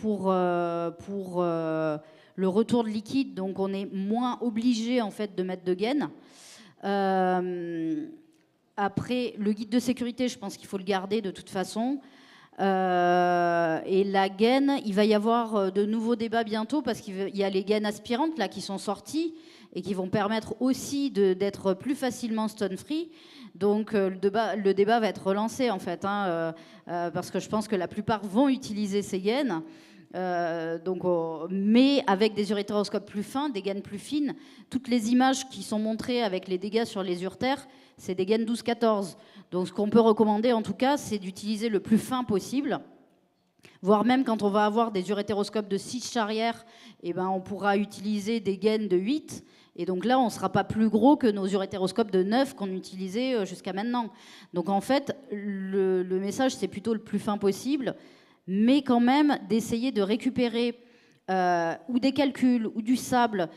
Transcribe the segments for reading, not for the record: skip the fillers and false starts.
pour le retour de liquide, donc on est moins obligé en fait de mettre de gaine. Après, le guide de sécurité, je pense qu'il faut le garder de toute façon. Et la gaine, il va y avoir de nouveaux débats bientôt parce qu'il y a les gaines aspirantes là qui sont sorties et qui vont permettre aussi d'être plus facilement stone-free. Donc le débat va être relancé en fait, parce que je pense que la plupart vont utiliser ces gaines. Mais avec des urétéroscopes plus fins, des gaines plus fines. Toutes les images qui sont montrées avec les dégâts sur les urtères, c'est des gaines 12-14. Donc ce qu'on peut recommander en tout cas, c'est d'utiliser le plus fin possible. Voire même quand on va avoir des urétéroscopes de 6 charrières, on pourra utiliser des gaines de 8. Et donc là, on ne sera pas plus gros que nos urétéroscopes de 9 qu'on utilisait jusqu'à maintenant. Donc en fait, le message, c'est plutôt le plus fin possible, mais quand même d'essayer de récupérer ou des calculs ou du sable.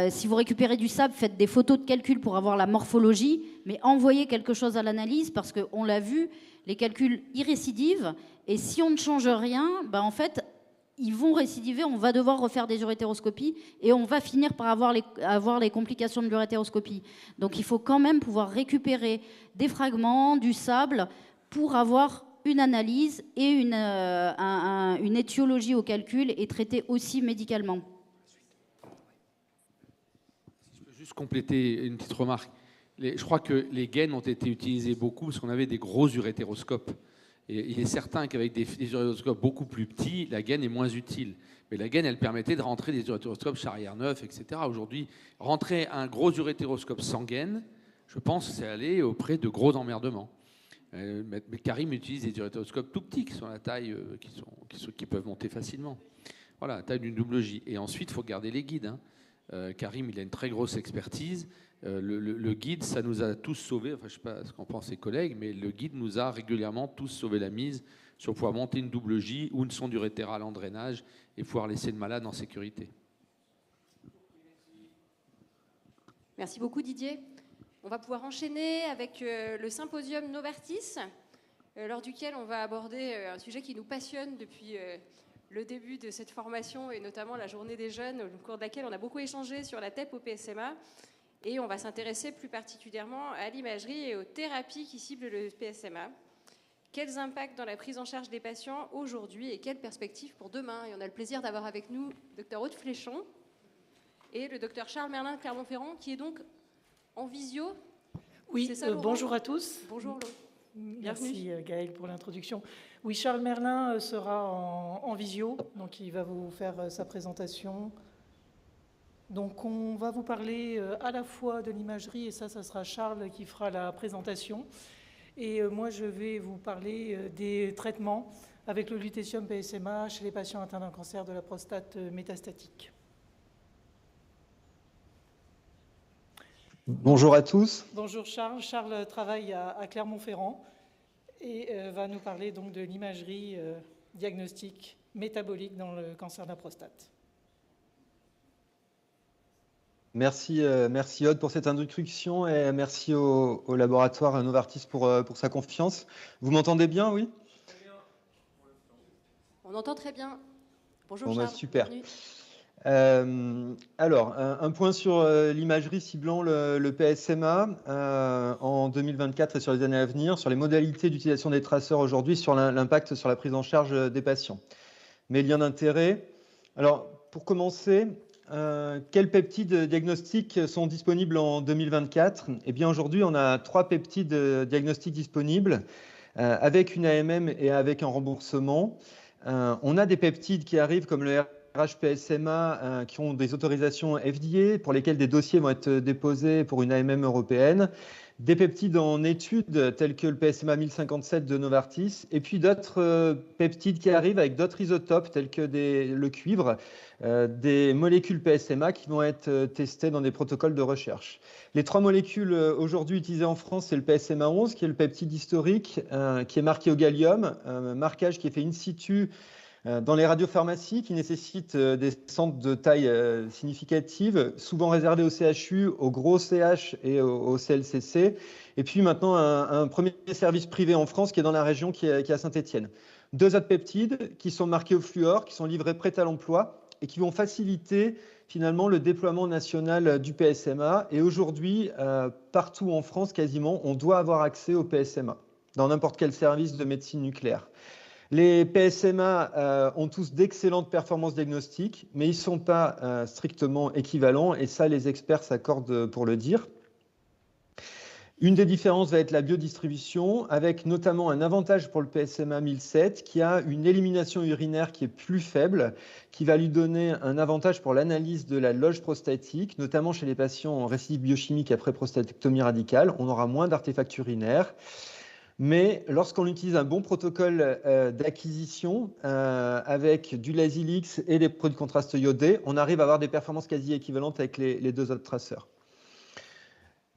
Si vous récupérez du sable, faites des photos de calcul pour avoir la morphologie, mais envoyez quelque chose à l'analyse parce qu'on l'a vu, les calculs y récidivent. Et si on ne change rien, en fait, ils vont récidiver, on va devoir refaire des urétéroscopies et on va finir par avoir les complications de l'urétéroscopie. Donc il faut quand même pouvoir récupérer des fragments, du sable, pour avoir une analyse et une étiologie au calcul et traiter aussi médicalement. Si je peux juste compléter une petite remarque. Je crois que les gaines ont été utilisées beaucoup parce qu'on avait des gros urétéroscopes. Et il est certain qu'avec des urétéroscopes beaucoup plus petits, la gaine est moins utile. Mais la gaine, elle permettait de rentrer des urétéroscopes charrière neufs, etc. Aujourd'hui, rentrer un gros urétéroscope sans gaine, je pense que c'est aller auprès de gros emmerdements. Mais Karim utilise des urétéroscopes tout petits qui sont à la taille, qui peuvent monter facilement. Voilà, la taille d'une double J. Et ensuite, il faut garder les guides. Karim, il a une très grosse expertise. Le guide, ça nous a tous sauvés. Enfin, je ne sais pas ce qu'en pensent ses collègues, mais le guide nous a régulièrement tous sauvé la mise sur pouvoir monter une double J ou une sonde urétérale en drainage et pouvoir laisser le malade en sécurité. Merci beaucoup Didier. On va pouvoir enchaîner avec le symposium Novartis, lors duquel on va aborder un sujet qui nous passionne depuis le début de cette formation et notamment la journée des jeunes, au cours de laquelle on a beaucoup échangé sur la TEP au PSMA. Et on va s'intéresser plus particulièrement à l'imagerie et aux thérapies qui ciblent le PSMA. Quels impacts dans la prise en charge des patients aujourd'hui et quelles perspectives pour demain? Et on a le plaisir d'avoir avec nous le Dr Aude Fléchon et le Dr Charles Merlin de Clermont-Ferrand, qui est donc en visio. Oui, ça, bonjour à tous. Bonjour Laure. Merci Gaëlle pour l'introduction. Oui, Charles Merlin sera en visio, donc il va vous faire sa présentation. Donc on va vous parler à la fois de l'imagerie, et ça sera Charles qui fera la présentation. Et moi, je vais vous parler des traitements avec le lutécium PSMA chez les patients atteints d'un cancer de la prostate métastatique. Bonjour à tous. Bonjour Charles. Charles travaille à Clermont-Ferrand et va nous parler donc de l'imagerie diagnostique métabolique dans le cancer de la prostate. Merci Aude pour cette introduction et merci au laboratoire Novartis pour sa confiance. Vous m'entendez bien, oui? Très bien. On entend très bien. Bonjour Charles. Super. Alors, un point sur l'imagerie ciblant le PSMA en 2024 et sur les années à venir, sur les modalités d'utilisation des traceurs aujourd'hui, sur l'impact sur la prise en charge des patients. Mes liens d'intérêt. Alors, pour commencer, quels peptides diagnostiques sont disponibles en 2024? Eh bien, aujourd'hui, on a 3 peptides diagnostiques disponibles avec une AMM et avec un remboursement. On a des peptides qui arrivent comme le RH-PSMA qui ont des autorisations FDA pour lesquelles des dossiers vont être déposés pour une AMM européenne, des peptides en études tels que le PSMA 1057 de Novartis, et puis d'autres peptides qui arrivent avec d'autres isotopes tels que le cuivre, des molécules PSMA qui vont être testées dans des protocoles de recherche. Les 3 molécules aujourd'hui utilisées en France, c'est le PSMA 11 qui est le peptide historique qui est marqué au gallium, un marquage qui est fait in situ dans les radiopharmacies qui nécessitent des centres de taille significative, souvent réservés au CHU, au gros CH et au CLCC. Et puis maintenant, un premier service privé en France qui est dans la région, qui est à Saint-Étienne. 2 autres peptides qui sont marqués au fluor, qui sont livrés prêts à l'emploi et qui vont faciliter finalement le déploiement national du PSMA. Et aujourd'hui, partout en France, quasiment, on doit avoir accès au PSMA dans n'importe quel service de médecine nucléaire. Les PSMA ont tous d'excellentes performances diagnostiques, mais ils ne sont pas strictement équivalents, et ça, les experts s'accordent pour le dire. Une des différences va être la biodistribution, avec notamment un avantage pour le PSMA 1007 qui a une élimination urinaire qui est plus faible, qui va lui donner un avantage pour l'analyse de la loge prostatique, notamment chez les patients en récidive biochimique après prostatectomie radicale. On aura moins d'artefacts urinaires. Mais lorsqu'on utilise un bon protocole d'acquisition avec du Lasylix et des produits de contraste iodés, on arrive à avoir des performances quasi équivalentes avec les 2 autres traceurs.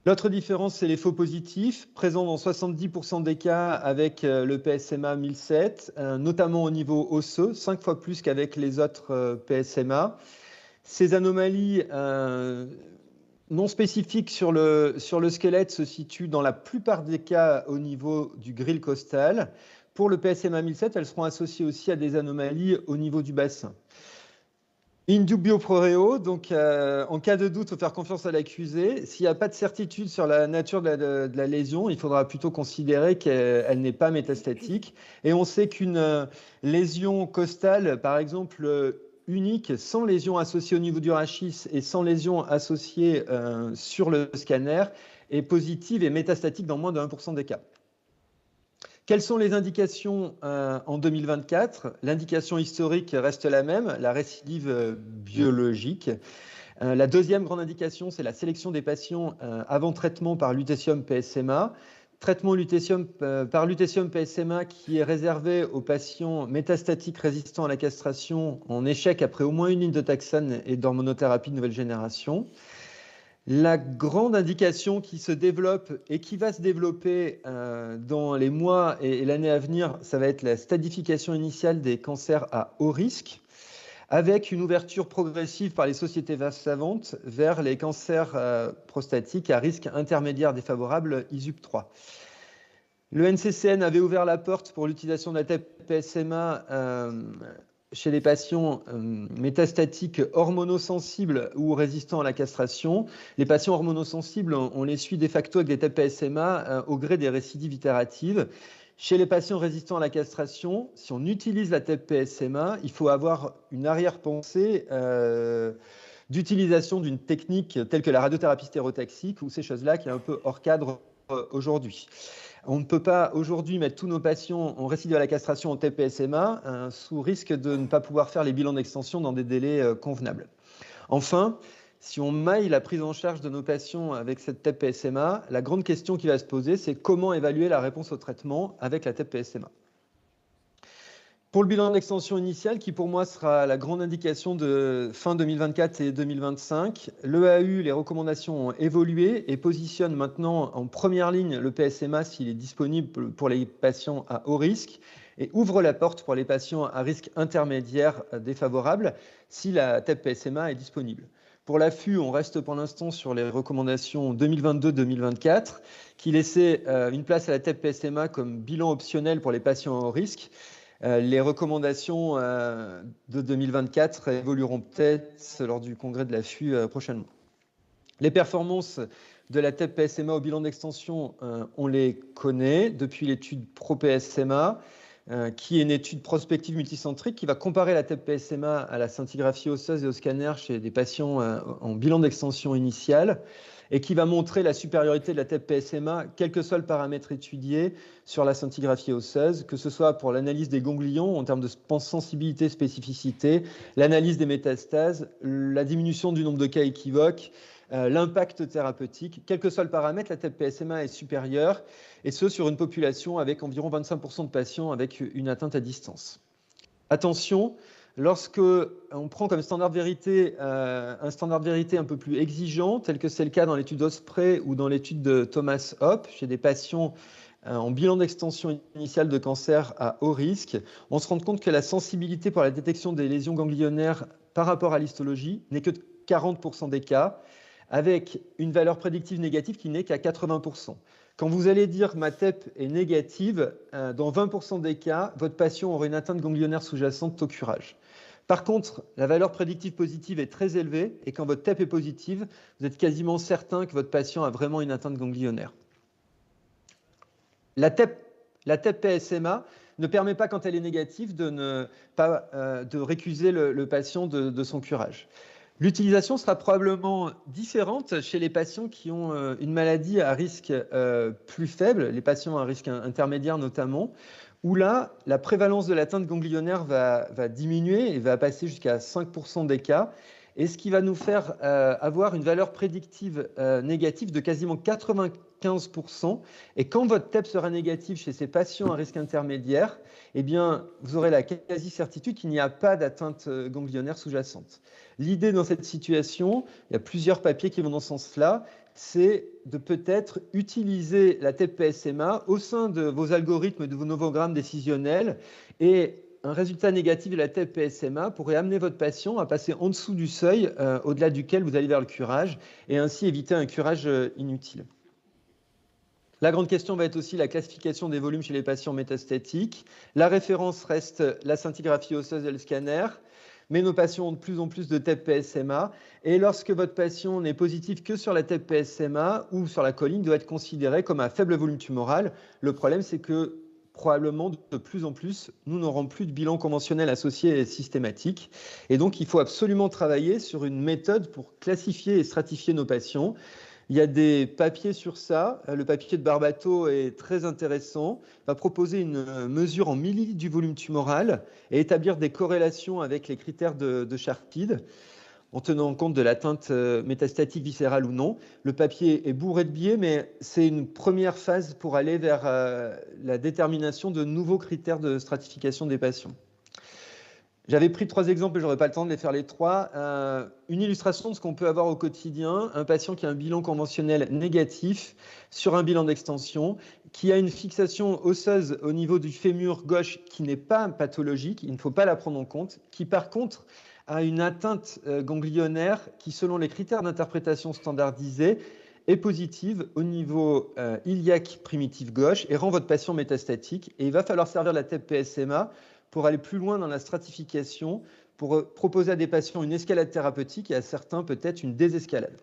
L'autre différence, c'est les faux positifs, présents dans 70% des cas avec le PSMA 1007, notamment au niveau osseux, 5 fois plus qu'avec les autres PSMA. Ces anomalies non spécifiques sur le squelette se situent dans la plupart des cas au niveau du grille costal. Pour le PSMA 1007, elles seront associées aussi à des anomalies au niveau du bassin. In dubio pro reo, donc en cas de doute, il faut faire confiance à l'accusé. S'il n'y a pas de certitude sur la nature de la lésion, il faudra plutôt considérer qu'elle n'est pas métastatique. Et on sait qu'une lésion costale, par exemple, unique, sans lésion associée au niveau du rachis et sans lésion associée sur le scanner, est positive et métastatique dans moins de 1% des cas. Quelles sont les indications en 2024? L'indication historique reste la même, la récidive biologique. La deuxième grande indication, c'est la sélection des patients avant traitement par lutécium PSMA. Traitement par lutécium PSMA qui est réservé aux patients métastatiques résistants à la castration en échec après au moins une ligne de taxane et d'hormonothérapie de nouvelle génération. La grande indication qui se développe et qui va se développer dans les mois et l'année à venir, ça va être la stadification initiale des cancers à haut risque, avec une ouverture progressive par les sociétés savantes vers les cancers prostatiques à risque intermédiaire défavorable ISUP3. Le NCCN avait ouvert la porte pour l'utilisation de la TEP-PSMA chez les patients métastatiques hormonosensibles ou résistants à la castration. Les patients hormonosensibles, on les suit de facto avec des TEP-PSMA au gré des récidives itératives. Chez les patients résistants à la castration, si on utilise la TEP-PSMA, il faut avoir une arrière-pensée d'utilisation d'une technique telle que la radiothérapie stéréotaxique ou ces choses-là qui est un peu hors cadre aujourd'hui. On ne peut pas aujourd'hui mettre tous nos patients en récidive à la castration en TEP-PSMA sous risque de ne pas pouvoir faire les bilans d'extension dans des délais convenables. Enfin, si on maille la prise en charge de nos patients avec cette TEP-PSMA, la grande question qui va se poser, c'est comment évaluer la réponse au traitement avec la TEP-PSMA. Pour le bilan d'extension initial, qui pour moi sera la grande indication de fin 2024 et 2025, l'EAU, les recommandations ont évolué et positionnent maintenant en première ligne le PSMA s'il est disponible pour les patients à haut risque et ouvre la porte pour les patients à risque intermédiaire défavorable si la TEP-PSMA est disponible. Pour l'AFU, on reste pour l'instant sur les recommandations 2022-2024 qui laissaient une place à la TEP-PSMA comme bilan optionnel pour les patients à haut risque. Les recommandations de 2024 évolueront peut-être lors du congrès de l'AFU prochainement. Les performances de la TEP-PSMA au bilan d'extension, on les connaît depuis l'étude PRO-PSMA, qui est une étude prospective multicentrique qui va comparer la TEP-PSMA à la scintigraphie osseuse et au scanner chez des patients en bilan d'extension initial et qui va montrer la supériorité de la TEP-PSMA, quel que soit le paramètre étudié sur la scintigraphie osseuse, que ce soit pour l'analyse des ganglions en termes de sensibilité, spécificité, l'analyse des métastases, la diminution du nombre de cas équivoques, l'impact thérapeutique. Quel que soit le paramètre, la TEP-PSMA est supérieure, et ce sur une population avec environ 25% de patients avec une atteinte à distance. Attention, lorsque on prend comme standard de vérité un standard de vérité un peu plus exigeant, tel que c'est le cas dans l'étude Osprey ou dans l'étude de Thomas Hoppe, chez des patients en bilan d'extension initiale de cancer à haut risque, on se rend compte que la sensibilité pour la détection des lésions ganglionnaires par rapport à l'histologie n'est que de 40% des cas, avec une valeur prédictive négative qui n'est qu'à 80%. Quand vous allez dire ma TEP est négative, dans 20% des cas, votre patient aura une atteinte ganglionnaire sous-jacente au curage. Par contre, la valeur prédictive positive est très élevée et quand votre TEP est positive, vous êtes quasiment certain que votre patient a vraiment une atteinte ganglionnaire. La TEP PSMA ne permet pas, quand elle est négative, de récuser le patient de son curage. L'utilisation sera probablement différente chez les patients qui ont une maladie à risque plus faible, les patients à risque intermédiaire notamment, où là, la prévalence de l'atteinte ganglionnaire va diminuer et va passer jusqu'à 5% des cas, et ce qui va nous faire avoir une valeur prédictive négative de quasiment 95%. Et quand votre TEP sera négative chez ces patients à risque intermédiaire, eh bien, vous aurez la quasi-certitude qu'il n'y a pas d'atteinte ganglionnaire sous-jacente. L'idée dans cette situation, il y a plusieurs papiers qui vont dans ce sens-là, c'est de peut-être utiliser la TEP PSMA au sein de vos algorithmes, de vos novogrammes décisionnels, et un résultat négatif de la TEP PSMA pourrait amener votre patient à passer en dessous du seuil au-delà duquel vous allez vers le curage, et ainsi éviter un curage inutile. La grande question va être aussi la classification des volumes chez les patients métastatiques. La référence reste la scintigraphie osseuse et le scanner, mais nos patients ont de plus en plus de TEP PSMA. Et lorsque votre patient n'est positif que sur la TEP PSMA ou sur la colline, doit être considéré comme un faible volume tumoral. Le problème, c'est que probablement de plus en plus, nous n'aurons plus de bilan conventionnel associé et systématique. Et donc, il faut absolument travailler sur une méthode pour classifier et stratifier nos patients. Il y a des papiers sur ça. Le papier de Barbato est très intéressant. Il va proposer une mesure en millilitres du volume tumoral et établir des corrélations avec les critères de Sharpid, en tenant compte de l'atteinte métastatique viscérale ou non. Le papier est bourré de biais, mais c'est une première phase pour aller vers la détermination de nouveaux critères de stratification des patients. J'avais pris 3 exemples et je n'aurai pas le temps de les faire les 3. Une illustration de ce qu'on peut avoir au quotidien, un patient qui a un bilan conventionnel négatif sur un bilan d'extension, qui a une fixation osseuse au niveau du fémur gauche qui n'est pas pathologique, il ne faut pas la prendre en compte, qui par contre a une atteinte ganglionnaire qui, selon les critères d'interprétation standardisés, est positive au niveau iliaque primitif gauche et rend votre patient métastatique. Et il va falloir servir la TEP PSMA pour aller plus loin dans la stratification, pour proposer à des patients une escalade thérapeutique et à certains peut-être une désescalade.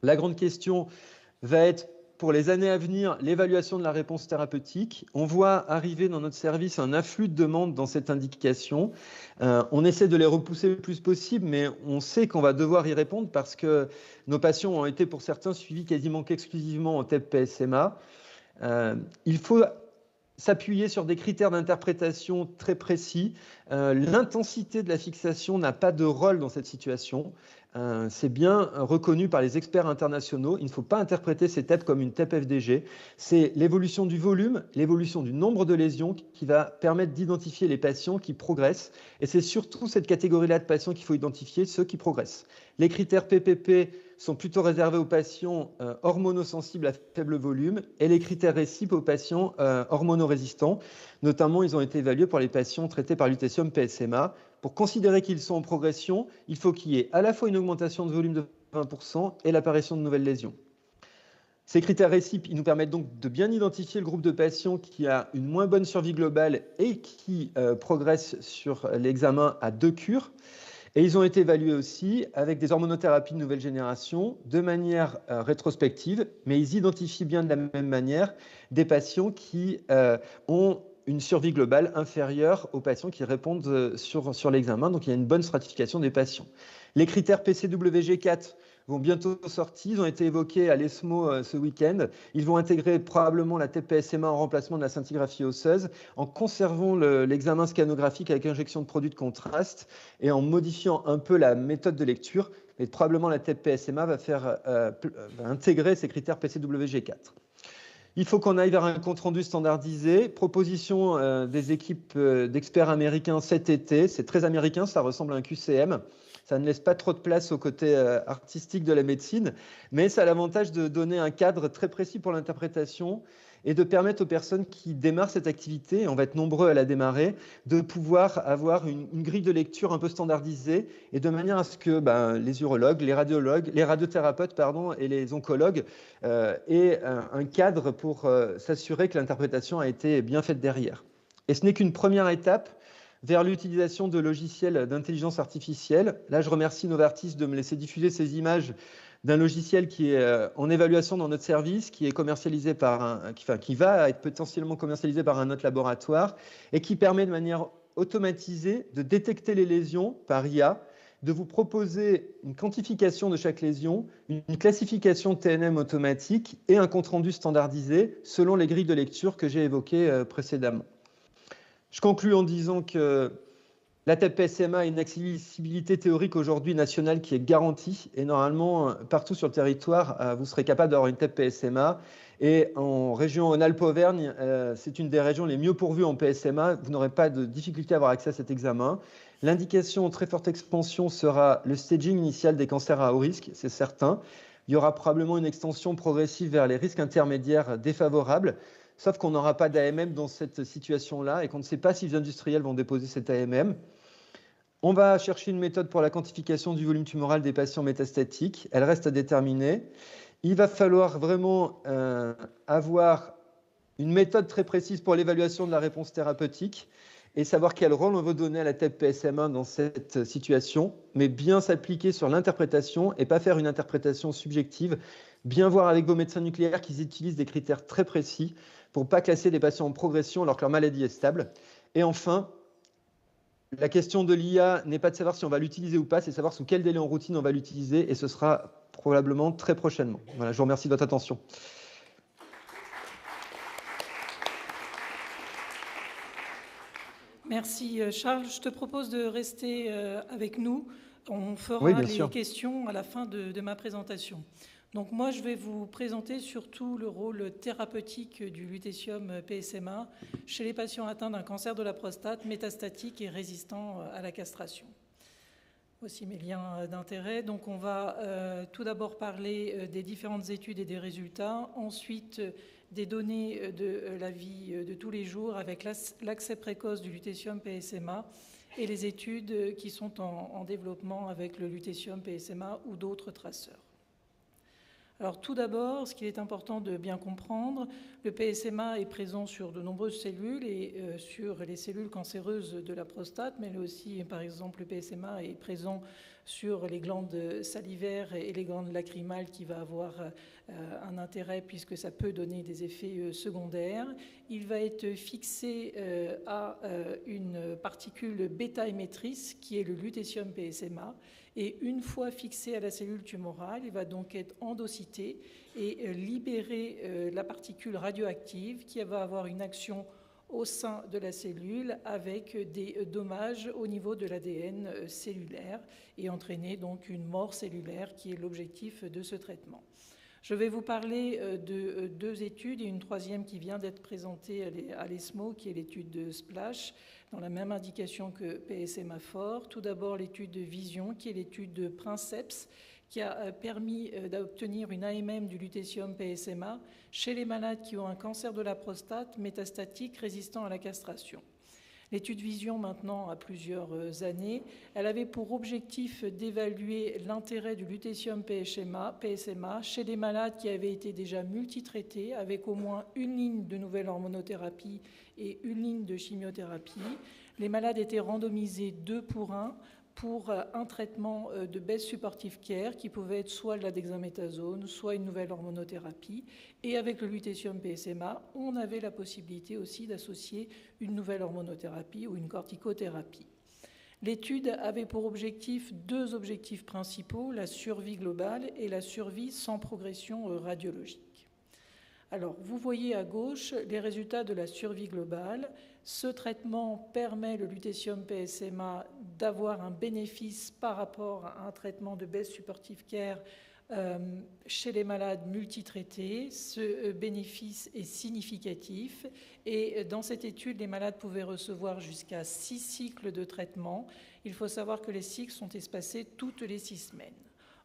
La grande question va être, pour les années à venir, l'évaluation de la réponse thérapeutique. On voit arriver dans notre service un afflux de demandes dans cette indication. On essaie de les repousser le plus possible, mais on sait qu'on va devoir y répondre parce que nos patients ont été pour certains suivis quasiment qu'exclusivement en TEP PSMA. Il faut s'appuyer sur des critères d'interprétation très précis. L'intensité de la fixation n'a pas de rôle dans cette situation. C'est bien reconnu par les experts internationaux. Il ne faut pas interpréter ces TEP comme une TEP FDG. C'est l'évolution du volume, l'évolution du nombre de lésions qui va permettre d'identifier les patients qui progressent. Et c'est surtout cette catégorie-là de patients qu'il faut identifier, ceux qui progressent. Les critères PPP sont plutôt réservés aux patients hormonosensibles à faible volume et les critères RECIP aux patients hormonorésistants. Notamment, ils ont été évalués pour les patients traités par lutetium PSMA. Pour considérer qu'ils sont en progression, il faut qu'il y ait à la fois une augmentation de volume de 20% et l'apparition de nouvelles lésions. Ces critères RECIP, ils nous permettent donc de bien identifier le groupe de patients qui a une moins bonne survie globale et qui progresse sur l'examen à 2 cures. Et ils ont été évalués aussi avec des hormonothérapies de nouvelle génération de manière rétrospective, mais ils identifient bien de la même manière des patients qui ont une survie globale inférieure aux patients qui répondent sur l'examen. Donc, il y a une bonne stratification des patients. Les critères PCWG4 vont bientôt sortir. Ils ont été évoqués à l'ESMO ce week-end. Ils vont intégrer probablement la TEP PSMA en remplacement de la scintigraphie osseuse en conservant l'examen scanographique avec injection de produits de contraste et en modifiant un peu la méthode de lecture. Mais probablement la TEP PSMA va intégrer ces critères PCWG4. Il faut qu'on aille vers un compte-rendu standardisé. Proposition des équipes d'experts américains cet été. C'est très américain, ça ressemble à un QCM. Ça ne laisse pas trop de place au côté artistique de la médecine, mais ça a l'avantage de donner un cadre très précis pour l'interprétation et de permettre aux personnes qui démarrent cette activité, et on va être nombreux à la démarrer, de pouvoir avoir une grille de lecture un peu standardisée et de manière à ce que les urologues, les radiologues, les radiothérapeutes et les oncologues aient un cadre pour s'assurer que l'interprétation a été bien faite derrière. Et ce n'est qu'une première étape vers l'utilisation de logiciels d'intelligence artificielle. Là, je remercie Novartis de me laisser diffuser ces images d'un logiciel qui est en évaluation dans notre service, qui est commercialisé qui va être potentiellement commercialisé par un autre laboratoire et qui permet de manière automatisée de détecter les lésions par IA, de vous proposer une quantification de chaque lésion, une classification TNM automatique et un compte-rendu standardisé selon les grilles de lecture que j'ai évoquées précédemment. Je conclue en disant que la TEP-PSMA a une accessibilité théorique aujourd'hui nationale qui est garantie et normalement, partout sur le territoire, vous serez capable d'avoir une TEP-PSMA. Et en région Rhône-Alpes-Auvergne, c'est une des régions les mieux pourvues en PSMA. Vous n'aurez pas de difficulté à avoir accès à cet examen. L'indication en très forte expansion sera le staging initial des cancers à haut risque, c'est certain. Il y aura probablement une extension progressive vers les risques intermédiaires défavorables, sauf qu'on n'aura pas d'AMM dans cette situation-là et qu'on ne sait pas si les industriels vont déposer cet AMM. On va chercher une méthode pour la quantification du volume tumoral des patients métastatiques. Elle reste à déterminer. Il va falloir vraiment avoir une méthode très précise pour l'évaluation de la réponse thérapeutique et savoir quel rôle on veut donner à la TEP-PSMA dans cette situation, mais bien s'appliquer sur l'interprétation et pas faire une interprétation subjective. Bien voir avec vos médecins nucléaires qu'ils utilisent des critères très précis pour ne pas classer des patients en progression alors que leur maladie est stable. Et enfin, la question de l'IA n'est pas de savoir si on va l'utiliser ou pas, c'est de savoir sous quel délai en routine on va l'utiliser, et ce sera probablement très prochainement. Voilà, je vous remercie de votre attention. Merci Charles. Je te propose de rester avec nous. On fera les questions à la fin de ma présentation. Donc moi, je vais vous présenter surtout le rôle thérapeutique du lutécium PSMA chez les patients atteints d'un cancer de la prostate métastatique et résistant à la castration. Voici mes liens d'intérêt. Donc on va tout d'abord parler des différentes études et des résultats, ensuite des données de la vie de tous les jours avec l'accès précoce du lutécium PSMA et les études qui sont en développement avec le lutécium PSMA ou d'autres traceurs. Alors tout d'abord, ce qu'il est important de bien comprendre, le PSMA est présent sur de nombreuses cellules et sur les cellules cancéreuses de la prostate, mais aussi, par exemple, le PSMA est présent sur les glandes salivaires et les glandes lacrymales qui va avoir un intérêt puisque ça peut donner des effets secondaires. Il va être fixé à une particule bêta-émettrice qui est le lutécium PSMA. Et une fois fixé à la cellule tumorale, il va donc être endocyté et libérer la particule radioactive qui va avoir une action au sein de la cellule avec des dommages au niveau de l'ADN cellulaire et entraîner donc une mort cellulaire qui est l'objectif de ce traitement. Je vais vous parler de deux études et une troisième qui vient d'être présentée à l'ESMO, qui est l'étude de SPLASH, dans la même indication que PSMA fort. Tout d'abord, l'étude de Vision, qui est l'étude de Princeps, qui a permis d'obtenir une AMM du lutécium PSMA chez les malades qui ont un cancer de la prostate métastatique résistant à la castration. L'étude Vision, maintenant, a plusieurs années, elle avait pour objectif d'évaluer l'intérêt du lutécium PSMA chez des malades qui avaient été déjà multitraités avec au moins une ligne de nouvelle hormonothérapie et une ligne de chimiothérapie. Les malades étaient randomisés 2 pour 1 pour un traitement de best supportive care qui pouvait être soit de la dexaméthasone, soit une nouvelle hormonothérapie. Et avec le lutécium PSMA, on avait la possibilité aussi d'associer une nouvelle hormonothérapie ou une corticothérapie. L'étude avait pour objectif 2 objectifs principaux, la survie globale et la survie sans progression radiologique. Alors, vous voyez à gauche les résultats de la survie globale. Ce traitement permet le lutécium PSMA d'avoir un bénéfice par rapport à un traitement de best supportive care chez les malades multitraités. Ce bénéfice est significatif et dans cette étude, les malades pouvaient recevoir jusqu'à 6 cycles de traitement. Il faut savoir que les cycles sont espacés toutes les 6 semaines.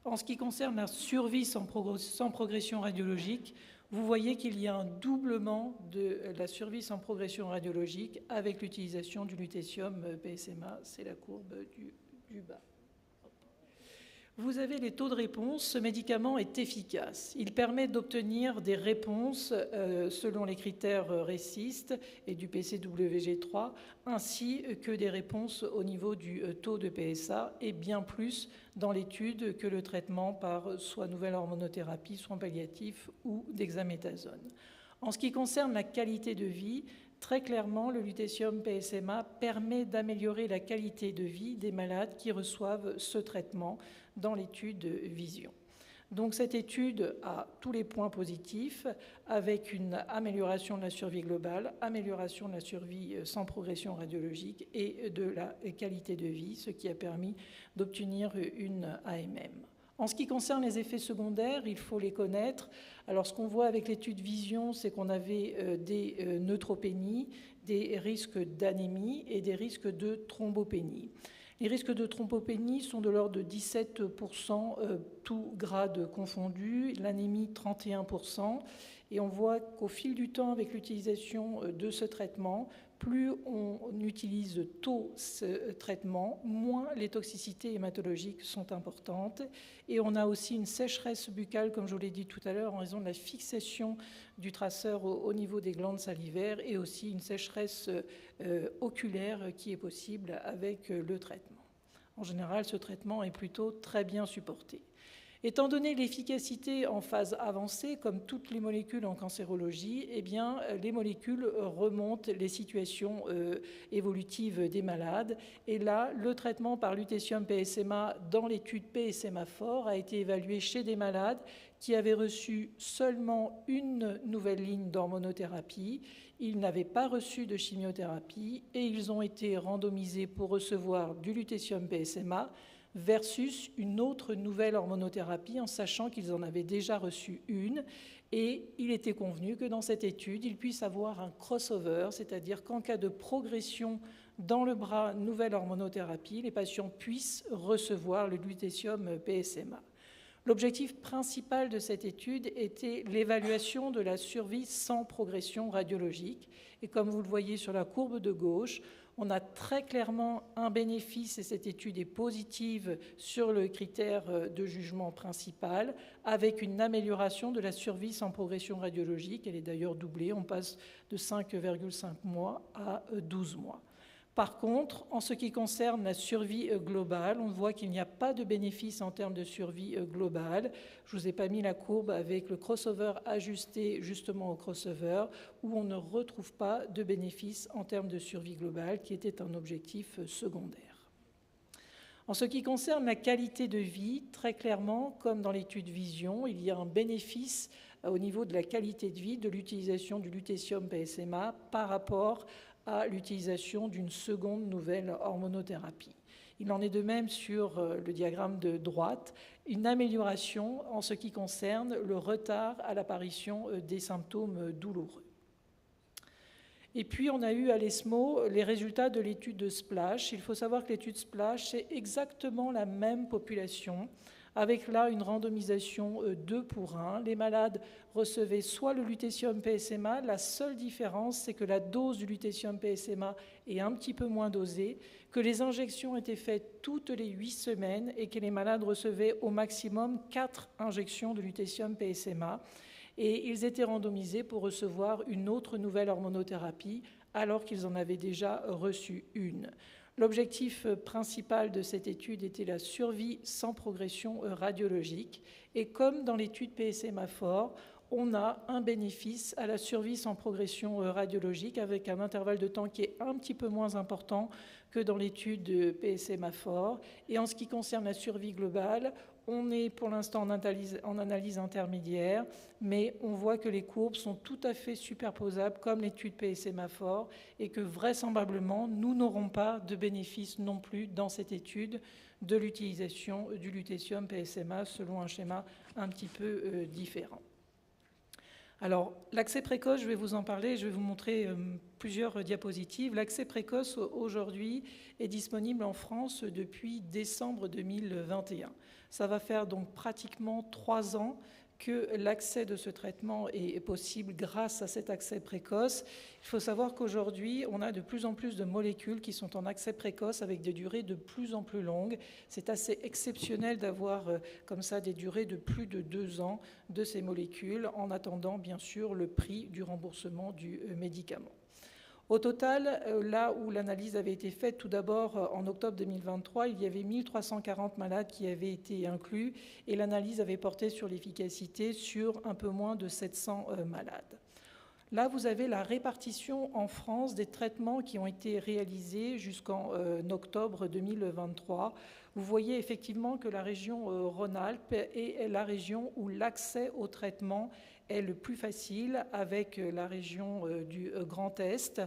En ce qui concerne la survie sans progression radiologique, vous voyez qu'il y a un doublement de la survie sans progression radiologique avec l'utilisation du lutécium PSMA. C'est la courbe du bas. Vous avez les taux de réponse. Ce médicament est efficace. Il permet d'obtenir des réponses selon les critères RECIST et du PCWG3, ainsi que des réponses au niveau du taux de PSA, et bien plus dans l'étude que le traitement par soit nouvelle hormonothérapie, soins palliatifs ou dexaméthasone. En ce qui concerne la qualité de vie, très clairement, le lutécium PSMA permet d'améliorer la qualité de vie des malades qui reçoivent ce traitement dans l'étude Vision. Donc cette étude a tous les points positifs, avec une amélioration de la survie globale, amélioration de la survie sans progression radiologique et de la qualité de vie, ce qui a permis d'obtenir une AMM. En ce qui concerne les effets secondaires, il faut les connaître. Alors ce qu'on voit avec l'étude Vision, c'est qu'on avait des neutropénies, des risques d'anémie et des risques de thrombopénie. Les risques de thrombopénie sont de l'ordre de 17%, tout grade confondu, l'anémie 31%. Et on voit qu'au fil du temps, avec l'utilisation de ce traitement, plus on utilise tôt ce traitement, moins les toxicités hématologiques sont importantes. Et on a aussi une sécheresse buccale, comme je vous l'ai dit tout à l'heure, en raison de la fixation du traceur au niveau des glandes salivaires, et aussi une sécheresse oculaire qui est possible avec le traitement. En général, ce traitement est plutôt très bien supporté. Étant donné l'efficacité en phase avancée, comme toutes les molécules en cancérologie, eh bien, les molécules remontent les situations évolutives des malades. Et là, le traitement par lutécium PSMA dans l'étude PSMA-FOR a été évalué chez des malades qui avaient reçu seulement une nouvelle ligne d'hormonothérapie. Ils n'avaient pas reçu de chimiothérapie et ils ont été randomisés pour recevoir du lutécium PSMA versus une autre nouvelle hormonothérapie, en sachant qu'ils en avaient déjà reçu une. Et il était convenu que dans cette étude, il puisse avoir un crossover, c'est-à-dire qu'en cas de progression dans le bras nouvelle hormonothérapie, les patients puissent recevoir le lutécium PSMA. L'objectif principal de cette étude était l'évaluation de la survie sans progression radiologique. Et comme vous le voyez sur la courbe de gauche, on a très clairement un bénéfice, et cette étude est positive sur le critère de jugement principal, avec une amélioration de la survie sans progression radiologique. Elle est d'ailleurs doublée, on passe de 5,5 mois à 12 mois. Par contre, en ce qui concerne la survie globale, on voit qu'il n'y a pas de bénéfice en termes de survie globale. Je ne vous ai pas mis la courbe avec le crossover ajusté justement au crossover, où on ne retrouve pas de bénéfice en termes de survie globale, qui était un objectif secondaire. En ce qui concerne la qualité de vie, très clairement, comme dans l'étude Vision, il y a un bénéfice au niveau de la qualité de vie de l'utilisation du lutécium PSMA par rapport à l'utilisation d'une seconde nouvelle hormonothérapie. Il en est de même sur le diagramme de droite, une amélioration en ce qui concerne le retard à l'apparition des symptômes douloureux. Et puis on a eu à l'ESMO les résultats de l'étude de SPLASH. Il faut savoir que l'étude SPLASH, c'est exactement la même population, avec là une randomisation 2:1. Les malades recevaient soit le lutécium PSMA, la seule différence c'est que la dose du lutécium PSMA est un petit peu moins dosée, que les injections étaient faites toutes les 8 semaines et que les malades recevaient au maximum 4 injections de lutécium PSMA, et ils étaient randomisés pour recevoir une autre nouvelle hormonothérapie alors qu'ils en avaient déjà reçu une. L'objectif principal de cette étude était la survie sans progression radiologique. Et comme dans l'étude PSMA-FOR, on a un bénéfice à la survie sans progression radiologique avec un intervalle de temps qui est un petit peu moins important que dans l'étude de PSMA-FOR. Et en ce qui concerne la survie globale, on est pour l'instant en analyse intermédiaire, mais on voit que les courbes sont tout à fait superposables comme l'étude PSMA-FOR et que vraisemblablement, nous n'aurons pas de bénéfice non plus dans cette étude de l'utilisation du lutécium PSMA selon un schéma un petit peu différent. Alors, l'accès précoce, je vais vous en parler, je vais vous montrer plusieurs diapositives. L'accès précoce, aujourd'hui, est disponible en France depuis décembre 2021. Ça va faire donc pratiquement 3 ans que l'accès de ce traitement est possible grâce à cet accès précoce. Il faut savoir qu'aujourd'hui, on a de plus en plus de molécules qui sont en accès précoce avec des durées de plus en plus longues. C'est assez exceptionnel d'avoir comme ça des durées de plus de 2 ans de ces molécules, en attendant bien sûr le prix du remboursement du médicament. Au total, là où l'analyse avait été faite, tout d'abord en octobre 2023, il y avait 1340 malades qui avaient été inclus et l'analyse avait porté sur l'efficacité sur un peu moins de 700 malades. Là, vous avez la répartition en France des traitements qui ont été réalisés jusqu'en octobre 2023. Vous voyez effectivement que la région Rhône-Alpes est la région où l'accès au traitement est le plus facile, avec la région du Grand Est,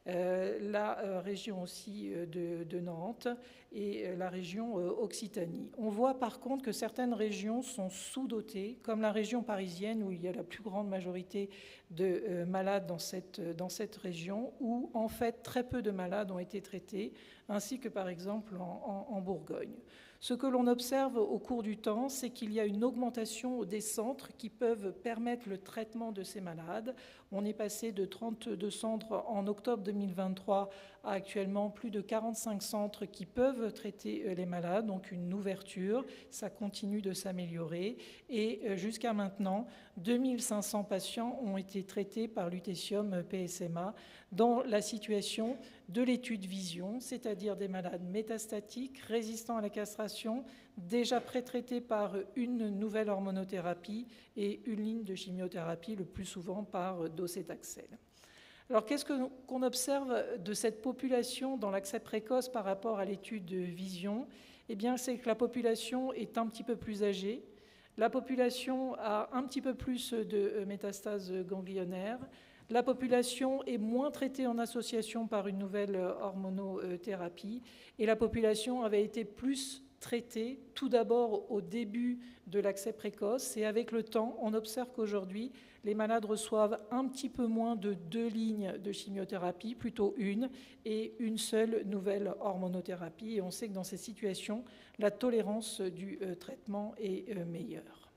la région aussi de Nantes et la région Occitanie. On voit par contre que certaines régions sont sous-dotées, comme la région parisienne où il y a la plus grande majorité de malades dans cette région, où en fait très peu de malades ont été traités, ainsi que par exemple en Bourgogne. Ce que l'on observe au cours du temps, c'est qu'il y a une augmentation des centres qui peuvent permettre le traitement de ces malades. On est passé de 32 centres en octobre 2023 à actuellement plus de 45 centres qui peuvent traiter les malades, donc une ouverture, ça continue de s'améliorer. Et jusqu'à maintenant, 2500 patients ont été traités par lutetium PSMA dans la situation de l'étude Vision, c'est-à-dire des malades métastatiques, résistants à la castration, déjà pré-traités par une nouvelle hormonothérapie et une ligne de chimiothérapie, le plus souvent par docétaxel. Alors, qu'est-ce qu'on observe de cette population dans l'accès précoce par rapport à l'étude Vision? Eh bien, c'est que la population est un petit peu plus âgée, la population a un petit peu plus de métastases ganglionnaires, la population est moins traitée en association par une nouvelle hormonothérapie et la population avait été plus traitée tout d'abord au début de l'accès précoce et avec le temps, on observe qu'aujourd'hui, les malades reçoivent un petit peu moins de 2 lignes de chimiothérapie, plutôt une, et une seule nouvelle hormonothérapie. Et on sait que dans ces situations, la tolérance du traitement est meilleure.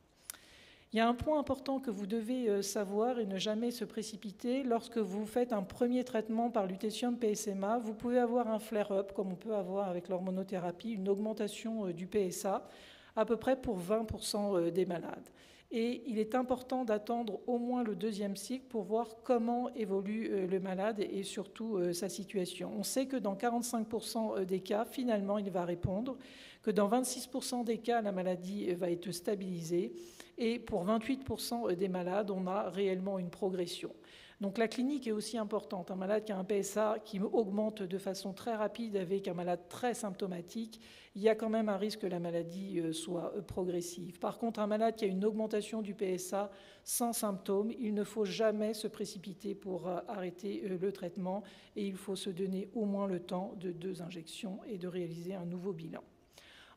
Il y a un point important que vous devez savoir et ne jamais se précipiter. Lorsque vous faites un premier traitement par lutetium PSMA, vous pouvez avoir un flare-up, comme on peut avoir avec l'hormonothérapie, une augmentation du PSA, à peu près pour 20% des malades. Et il est important d'attendre au moins le 2e cycle pour voir comment évolue le malade et surtout sa situation. On sait que dans 45% des cas, finalement, il va répondre, que dans 26% des cas, la maladie va être stabilisée, et pour 28% des malades, on a réellement une progression. Donc la clinique est aussi importante. Un malade qui a un PSA qui augmente de façon très rapide avec un malade très symptomatique, il y a quand même un risque que la maladie soit progressive. Par contre, un malade qui a une augmentation du PSA sans symptômes, il ne faut jamais se précipiter pour arrêter le traitement et il faut se donner au moins le temps de 2 injections et de réaliser un nouveau bilan.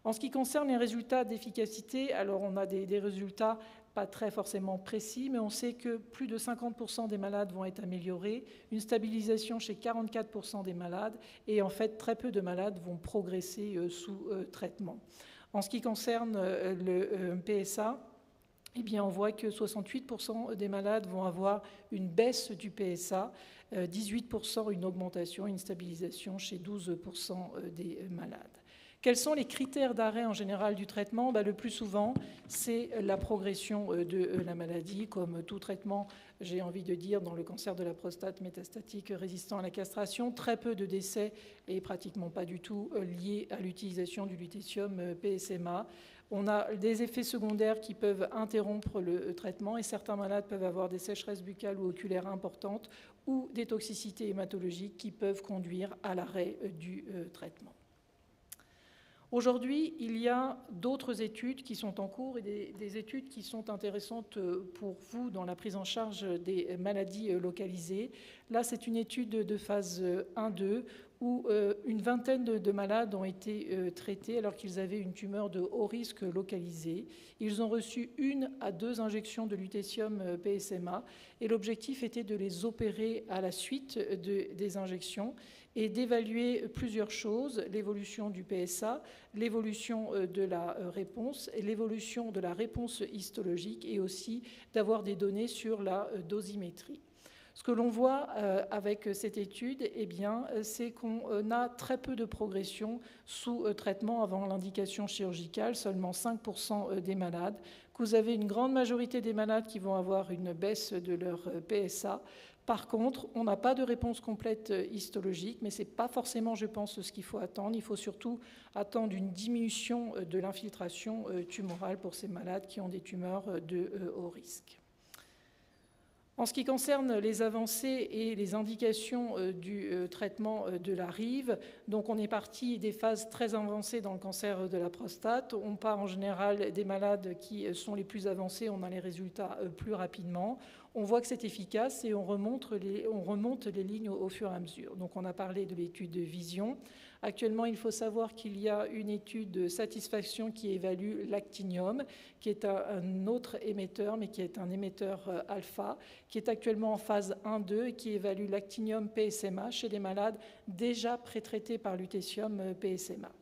En ce qui concerne les résultats d'efficacité, alors on a des résultats pas très forcément précis, mais on sait que plus de 50% des malades vont être améliorés, une stabilisation chez 44% des malades, et en fait très peu de malades vont progresser sous traitement. En ce qui concerne le PSA, eh bien, on voit que 68% des malades vont avoir une baisse du PSA, 18% une augmentation, une stabilisation chez 12% des malades. Quels sont les critères d'arrêt en général du traitement? Le plus souvent, c'est la progression de la maladie, comme tout traitement, j'ai envie de dire, dans le cancer de la prostate métastatique résistant à la castration. Très peu de décès et pratiquement pas du tout liés à l'utilisation du lutetium PSMA. On a des effets secondaires qui peuvent interrompre le traitement et certains malades peuvent avoir des sécheresses buccales ou oculaires importantes ou des toxicités hématologiques qui peuvent conduire à l'arrêt du traitement. Aujourd'hui, il y a d'autres études qui sont en cours et des études qui sont intéressantes pour vous dans la prise en charge des maladies localisées. Là, c'est une étude de phase 1-2 où une vingtaine de malades ont été traités alors qu'ils avaient une tumeur de haut risque localisée. Ils ont reçu 1 à 2 injections de lutécium PSMA et l'objectif était de les opérer à la suite des injections et d'évaluer plusieurs choses, l'évolution du PSA, l'évolution de la réponse, et l'évolution de la réponse histologique et aussi d'avoir des données sur la dosimétrie. Ce que l'on voit avec cette étude, eh bien, c'est qu'on a très peu de progression sous traitement avant l'indication chirurgicale, seulement 5% des malades, que vous avez une grande majorité des malades qui vont avoir une baisse de leur PSA. Par contre, on n'a pas de réponse complète histologique, mais ce n'est pas forcément, je pense, ce qu'il faut attendre. Il faut surtout attendre une diminution de l'infiltration tumorale pour ces malades qui ont des tumeurs de haut risque. En ce qui concerne les avancées et les indications du traitement de la RIV, donc on est parti des phases très avancées dans le cancer de la prostate. On part en général des malades qui sont les plus avancés, on a les résultats plus rapidement. On voit que c'est efficace et on remonte les lignes au fur et à mesure. Donc on a parlé de l'étude de vision. Actuellement, il faut savoir qu'il y a une étude de satisfaction qui évalue l'actinium, qui est un autre émetteur, mais qui est un émetteur alpha, qui est actuellement en phase 1-2 et qui évalue l'actinium PSMA chez les malades déjà pré-traités par lutécium PSMA.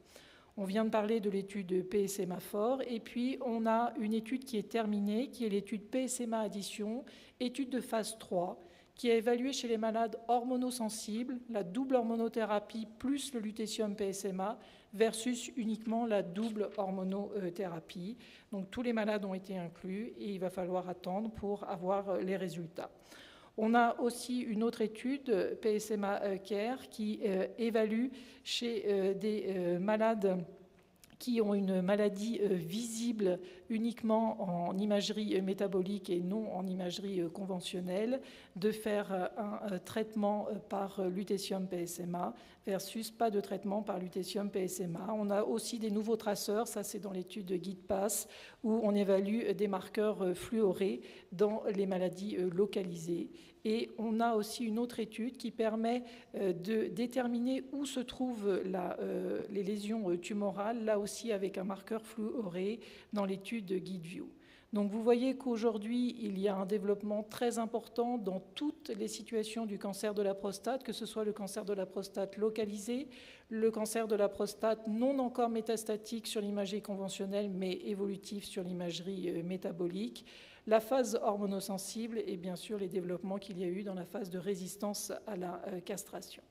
On vient de parler de l'étude PSMA fort, et puis on a une étude qui est terminée, qui est l'étude PSMA addition, étude de phase 3, qui a évalué chez les malades hormonosensibles la double hormonothérapie plus le lutécium PSMA versus uniquement la double hormonothérapie. Donc tous les malades ont été inclus et il va falloir attendre pour avoir les résultats. On a aussi une autre étude, PSMA Care, qui évalue chez des malades qui ont une maladie visible uniquement en imagerie métabolique et non en imagerie conventionnelle, de faire un traitement par lutécium PSMA versus pas de traitement par lutécium PSMA. On a aussi des nouveaux traceurs, ça c'est dans l'étude de GuidePass, où on évalue des marqueurs fluorés dans les maladies localisées. Et on a aussi une autre étude qui permet de déterminer où se trouvent les lésions tumorales, là aussi avec un marqueur fluoré dans l'étude de GuideView. Donc vous voyez qu'aujourd'hui, il y a un développement très important dans toutes les situations du cancer de la prostate, que ce soit le cancer de la prostate localisé, le cancer de la prostate non encore métastatique sur l'imagerie conventionnelle, mais évolutif sur l'imagerie métabolique, la phase hormonosensible et bien sûr les développements qu'il y a eu dans la phase de résistance à la castration.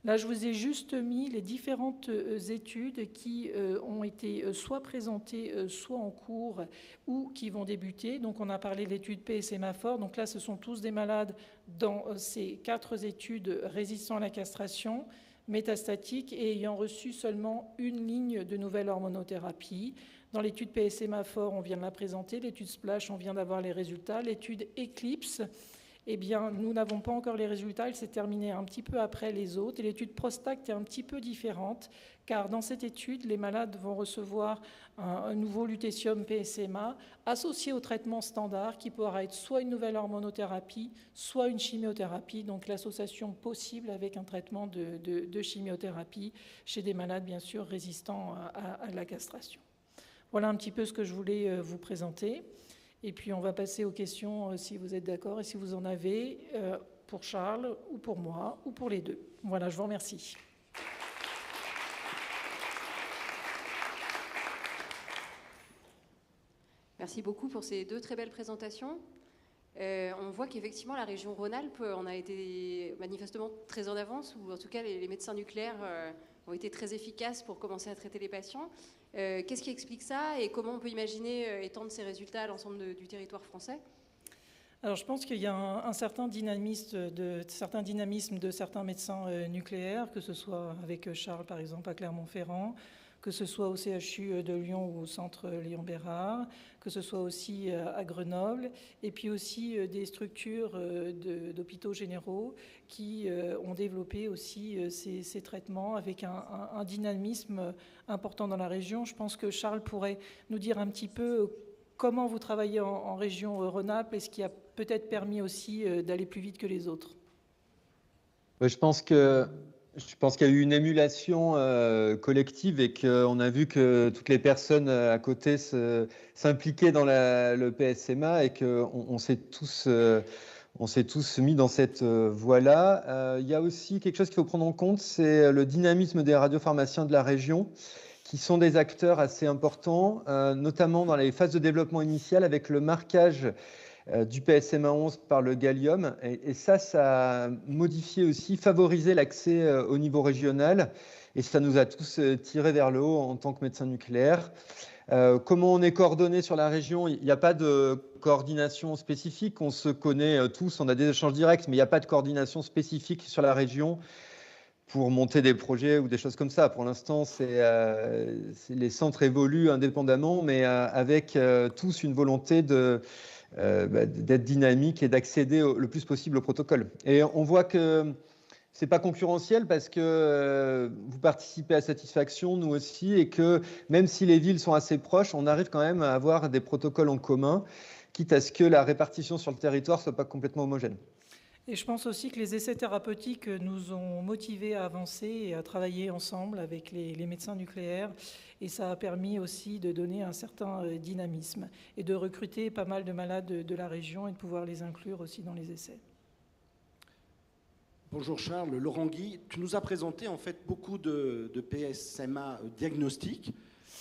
Là, je vous ai juste mis les différentes études qui ont été soit présentées, soit en cours ou qui vont débuter. Donc, on a parlé de l'étude PSMA fort. Donc là, ce sont tous des malades dans ces 4 études résistant à la castration, métastatiques et ayant reçu seulement une ligne de nouvelle hormonothérapie. Dans l'étude PSMA fort, on vient de la présenter. L'étude SPLASH, on vient d'avoir les résultats. L'étude ECLIPSE, eh bien, nous n'avons pas encore les résultats. Elle s'est terminée un petit peu après les autres. Et l'étude PROSTACT est un petit peu différente, car dans cette étude, les malades vont recevoir un nouveau lutécium PSMA associé au traitement standard, qui pourra être soit une nouvelle hormonothérapie, soit une chimiothérapie. Donc, l'association possible avec un traitement de chimiothérapie chez des malades, bien sûr, résistants à la castration. Voilà un petit peu ce que je voulais vous présenter. Et puis, on va passer aux questions, si vous êtes d'accord et si vous en avez, pour Charles ou pour moi ou pour les deux. Voilà, je vous remercie. Merci beaucoup pour ces 2 très belles présentations. On voit qu'effectivement, la région Rhône-Alpes en a été manifestement très en avance, ou en tout cas, les médecins nucléaires ont été très efficaces pour commencer à traiter les patients. Qu'est-ce qui explique ça et comment on peut imaginer étendre ces résultats à l'ensemble du territoire français ? Alors, je pense qu'il y a un certain dynamisme de certains médecins nucléaires, que ce soit avec Charles, par exemple, à Clermont-Ferrand, que ce soit au CHU de Lyon ou au centre Léon-Bérard, que ce soit aussi à Grenoble, et puis aussi des structures d'hôpitaux généraux qui ont développé aussi ces traitements avec un dynamisme important dans la région. Je pense que Charles pourrait nous dire un petit peu comment vous travaillez en région Rhône-Alpes et ce qui a peut-être permis aussi d'aller plus vite que les autres. Je pense que Je pense qu'il y a eu une émulation collective et qu'on a vu que toutes les personnes à côté s'impliquaient dans le PSMA et qu'on s'est tous mis dans cette voie-là. Il y a aussi quelque chose qu'il faut prendre en compte, c'est le dynamisme des radiopharmaciens de la région, qui sont des acteurs assez importants, notamment dans les phases de développement initial avec le marquage du PSMA 11 par le gallium. Et ça a modifié aussi, favorisé l'accès au niveau régional. Et ça nous a tous tirés vers le haut en tant que médecins nucléaires. Comment on est coordonné sur la région? Il n'y a pas de coordination spécifique. On se connaît tous, on a des échanges directs, mais il n'y a pas de coordination spécifique sur la région pour monter des projets ou des choses comme ça. Pour l'instant, les centres évoluent indépendamment, mais avec tous une volonté d'être dynamique et d'accéder le plus possible au protocole. Et on voit que c'est pas concurrentiel parce que vous participez à satisfaction, nous aussi, et que même si les villes sont assez proches, on arrive quand même à avoir des protocoles en commun, quitte à ce que la répartition sur le territoire soit pas complètement homogène. Et je pense aussi que les essais thérapeutiques nous ont motivés à avancer et à travailler ensemble avec les médecins nucléaires. Et ça a permis aussi de donner un certain dynamisme et de recruter pas mal de malades de la région et de pouvoir les inclure aussi dans les essais. Bonjour Charles, Laurent Guy. Tu nous as présenté en fait beaucoup de PSMA diagnostiques.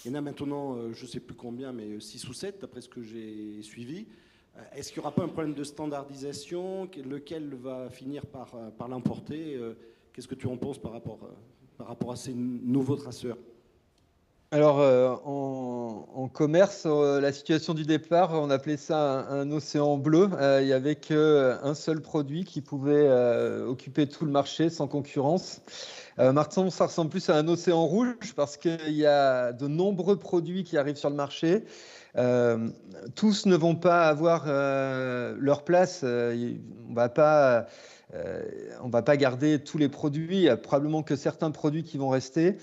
Il y en a maintenant, je ne sais plus combien, mais 6 ou 7 d'après ce que j'ai suivi. Est-ce qu'il n'y aura pas un problème de standardisation? Lequel va finir par l'emporter? Qu'est-ce que tu en penses par rapport à ces nouveaux traceurs? Alors, en commerce, la situation du départ, on appelait ça un océan bleu. Il n'y avait qu'un seul produit qui pouvait occuper tout le marché sans concurrence. Maintenant, ça ressemble plus à un océan rouge parce qu'il y a de nombreux produits qui arrivent sur le marché. Tous ne vont pas avoir leur place. On va pas garder tous les produits. Il y a probablement que certains produits qui vont rester.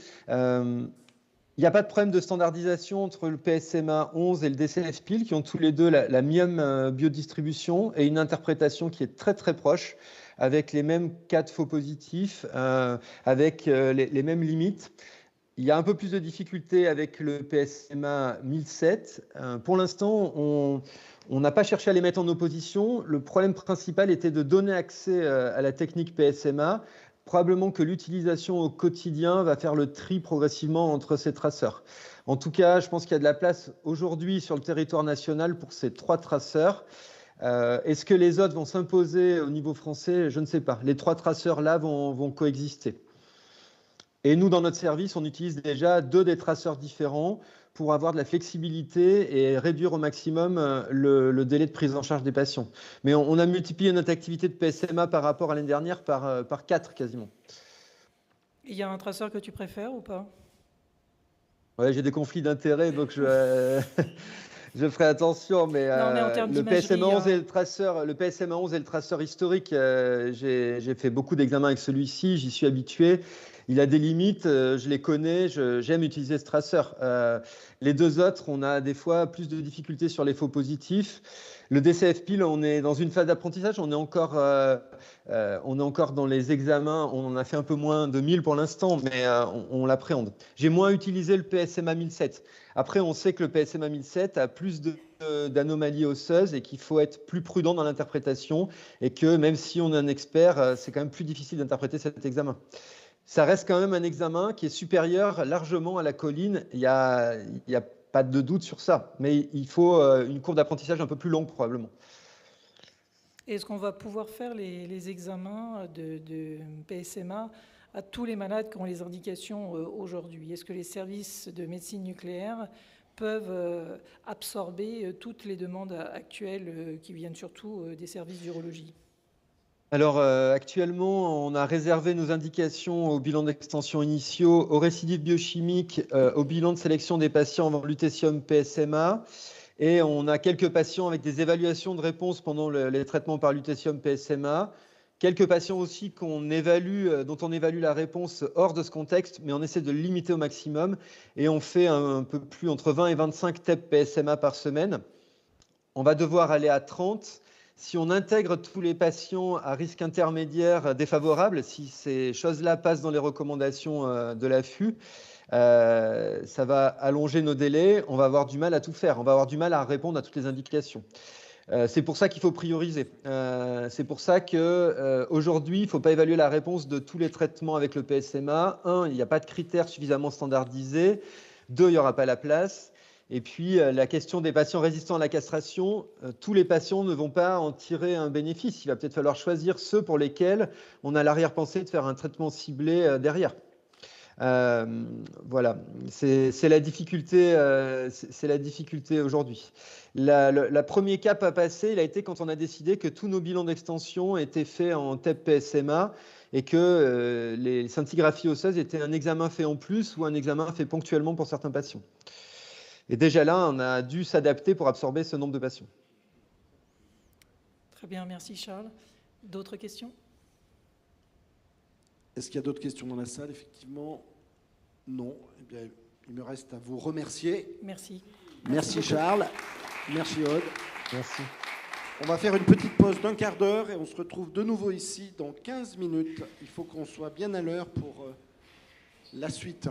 Il n'y a pas de problème de standardisation entre le PSMA 11 et le DCF-PIL qui ont tous les deux la même biodistribution et une interprétation qui est très très proche avec les mêmes cas de faux positifs, avec les mêmes limites. Il y a un peu plus de difficultés avec le PSMA 1007. Pour l'instant, on n'a pas cherché à les mettre en opposition. Le problème principal était de donner accès à la technique PSMA. Probablement que l'utilisation au quotidien va faire le tri progressivement entre ces traceurs. En tout cas, je pense qu'il y a de la place aujourd'hui sur le territoire national pour ces 3 traceurs. Est-ce que les autres vont s'imposer au niveau français? Je ne sais pas. Les 3 traceurs-là vont coexister. Et nous, dans notre service, on utilise déjà 2 des traceurs différents pour avoir de la flexibilité et réduire au maximum le délai de prise en charge des patients. Mais on a multiplié notre activité de PSMA par rapport à l'année dernière par 4 quasiment. Il y a un traceur que tu préfères ou pas? Ouais, j'ai des conflits d'intérêts, donc je ferai attention, mais le PSMA 11 et le traceur historique, j'ai fait beaucoup d'examens avec celui-ci, j'y suis habitué. Il a des limites, je les connais, j'aime utiliser ce traceur. Les 2 autres, on a des fois plus de difficultés sur les faux positifs. Le DCF-PIL, on est dans une phase d'apprentissage, on est encore dans les examens, on en a fait un peu moins de 1000 pour l'instant, mais on l'appréhende. J'ai moins utilisé le PSMA 1007. Après, on sait que le PSMA 1007 a plus d'anomalies osseuses et qu'il faut être plus prudent dans l'interprétation et que même si on est un expert, c'est quand même plus difficile d'interpréter cet examen. Ça reste quand même un examen qui est supérieur largement à la colline. Il y a pas de doute sur ça, mais il faut une courbe d'apprentissage un peu plus longue probablement. Est-ce qu'on va pouvoir faire les examens de PSMA à tous les malades qui ont les indications aujourd'hui? Est-ce que les services de médecine nucléaire peuvent absorber toutes les demandes actuelles qui viennent surtout des services d'urologie? Alors actuellement, on a réservé nos indications aux bilans d'extension initiaux, aux récidives biochimiques, au bilan de sélection des patients avant lutetium PSMA. Et on a quelques patients avec des évaluations de réponse pendant les traitements par lutetium PSMA. Quelques patients aussi dont on évalue la réponse hors de ce contexte, mais on essaie de le limiter au maximum. Et on fait un peu plus entre 20 et 25 TEP PSMA par semaine. On va devoir aller à 30 Si on intègre tous les patients à risque intermédiaire défavorable, si ces choses-là passent dans les recommandations de l'AFU, ça va allonger nos délais, on va avoir du mal à tout faire, on va avoir du mal à répondre à toutes les indications. C'est pour ça qu'il faut prioriser. C'est pour ça qu'aujourd'hui, il ne faut pas évaluer la réponse de tous les traitements avec le PSMA. 1, il n'y a pas de critères suffisamment standardisés. 2, il n'y aura pas la place. Et puis, la question des patients résistants à la castration, tous les patients ne vont pas en tirer un bénéfice. Il va peut-être falloir choisir ceux pour lesquels on a l'arrière-pensée de faire un traitement ciblé derrière. Voilà, c'est la difficulté aujourd'hui. Le premier cap à passer, il a été quand on a décidé que tous nos bilans d'extension étaient faits en TEP PSMA et que les scintigraphies osseuses étaient un examen fait en plus ou un examen fait ponctuellement pour certains patients. Et déjà là, on a dû s'adapter pour absorber ce nombre de patients. Très bien, merci Charles. D'autres questions ? Est-ce qu'il y a d'autres questions dans la salle? Effectivement, non. Eh bien, il me reste à vous remercier. Merci. Merci Charles. Merci Aude. Merci. On va faire une petite pause d'un quart d'heure et on se retrouve de nouveau ici dans 15 minutes. Il faut qu'on soit bien à l'heure pour la suite.